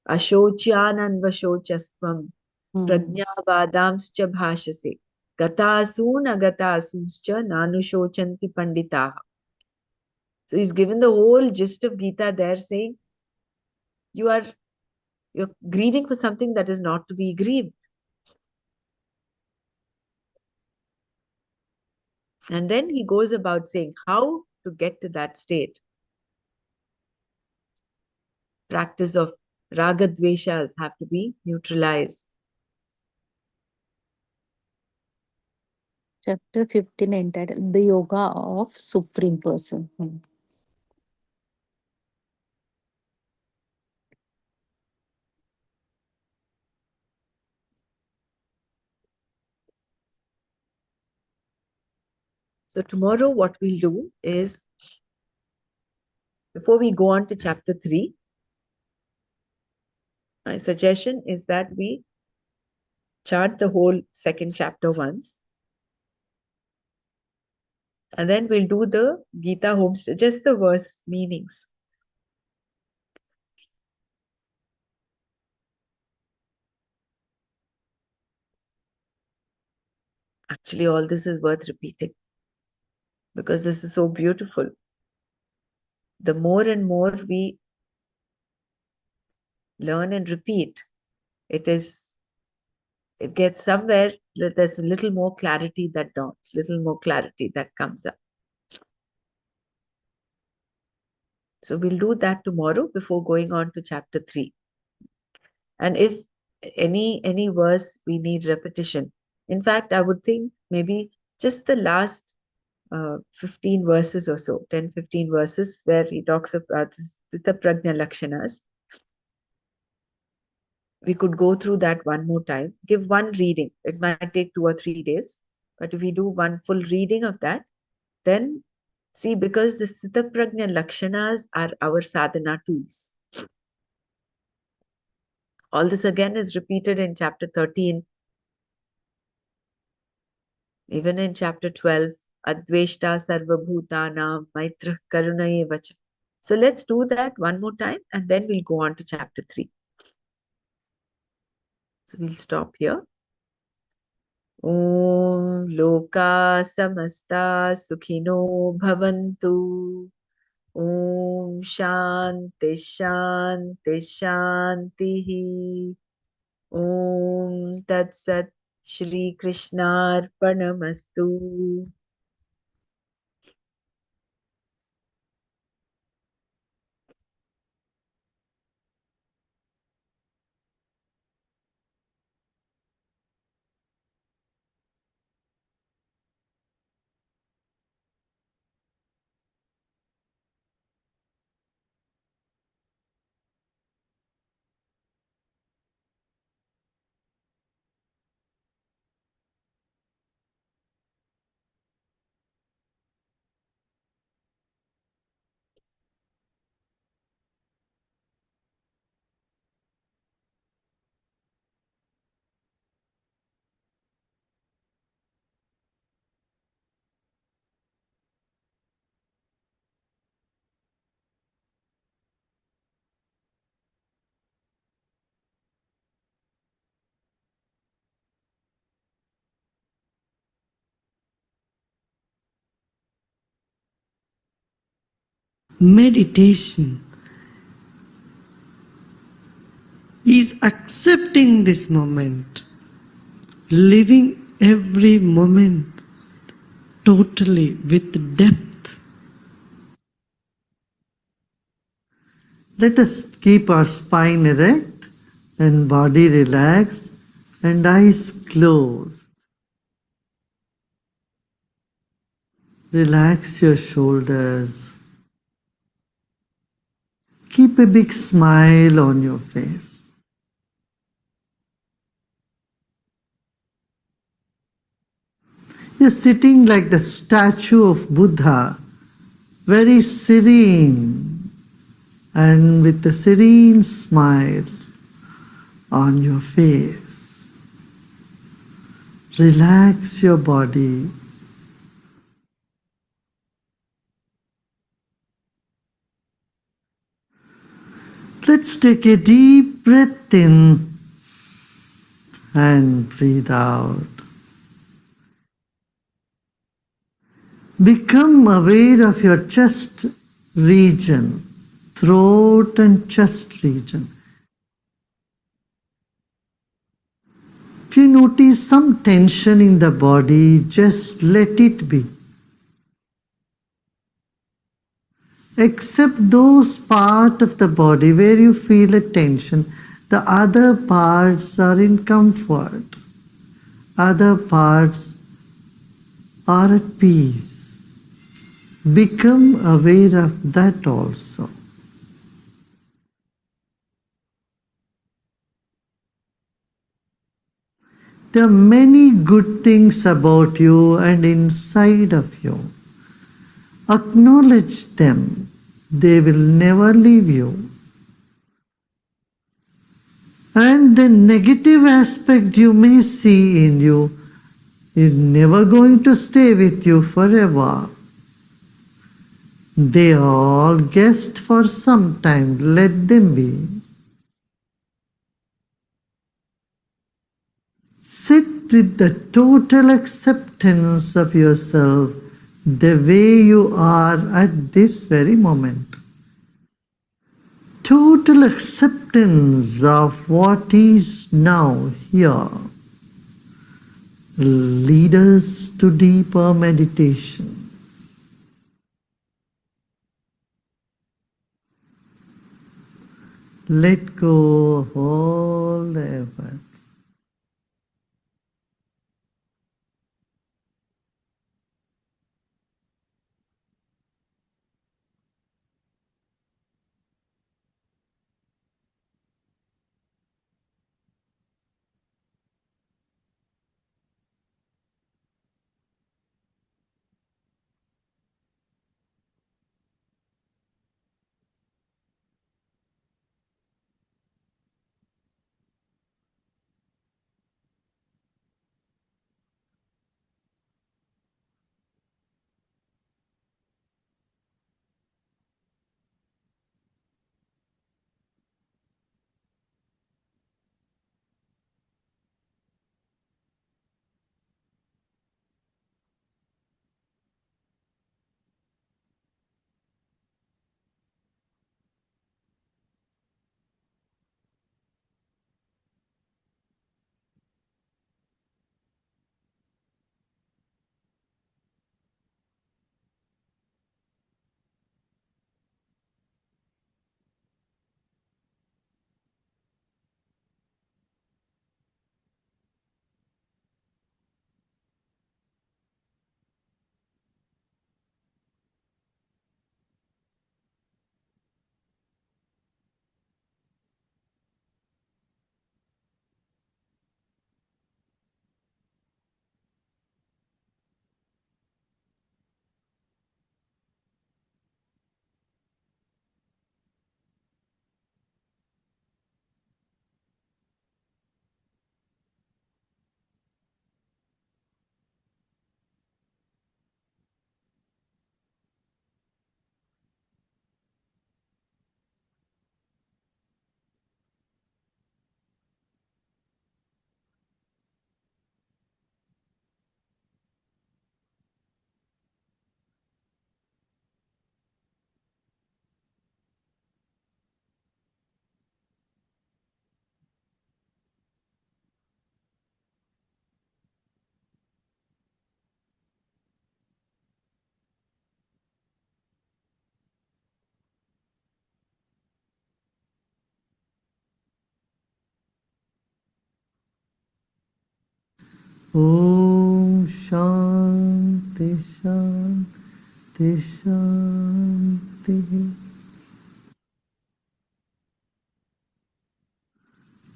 Ashocyanan Vashochastvam Hmm. Prajnavadamscha bhashase Gatasun Agatasuscha Nanushochanti Panditaha. So he's given the whole gist of Gita there saying, you are you're grieving for something that is not to be grieved. And then he goes about saying how to get to that state. Practice of raga dveshas have to be neutralized. Chapter 15 entitled The Yoga of Supreme Person. Hmm. So tomorrow what we'll do is, before we go on to chapter 3, my suggestion is that we chant the whole second chapter once. And then we'll do the Gita homestay, just the verse meanings. Actually, all this is worth repeating because this is so beautiful. The more and more we learn and repeat, it gets somewhere, there's a little more clarity that dawns, little more clarity that comes up. So we'll do that tomorrow before going on to chapter 3. And if any verse we need repetition, in fact, I would think maybe just the last 15 verses or so, 10, 15 verses where he talks about the prajna lakshanas. We could go through that one more time, give one reading. It might take 2 or 3 days, but if we do one full reading of that, then see, because the Sthita Prajna Lakshanas are our sadhana tools. All this again is repeated in chapter 13, even in chapter 12, Adveshta Sarvabhutana Maitra Karunaye Vacha. So let's do that one more time and then we'll go on to chapter 3. So we'll stop here. Om Loka Samasta Sukhino Bhavantu Om Shanti Shanti Shanti. Om Tat Sat. Shri Krishna Arpanamastu. Meditation is accepting this moment, living every moment totally with depth. Let us keep our spine erect and body relaxed and eyes closed. Relax your shoulders. Keep a big smile on your face. You're sitting like the statue of Buddha, very serene and with a serene smile on your face. Relax your body. Let's take a deep breath in and breathe out. Become aware of your chest region, throat and chest region. If you notice some tension in the body, just let it be. Except those parts of the body where you feel a tension, the other parts are in comfort. Other parts are at peace. Become aware of that also. There are many good things about you and inside of you. Acknowledge them. They will never leave you. And the negative aspect you may see in you is never going to stay with you forever. They are all guests for some time. Let them be. Sit with the total acceptance of yourself the way you are at this very moment. Total acceptance of what is now here lead us to deeper meditation. Let go of all the effort. Om Shanti Shanti Shanti.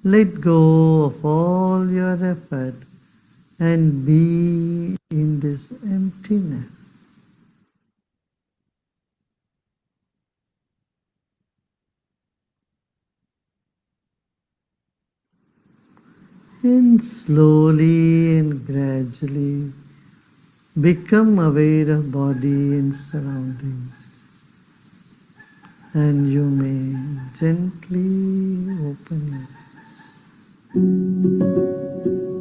Let go of all your effort and be in this emptiness. And slowly and gradually become aware of body and surroundings. And you may gently open your eyes.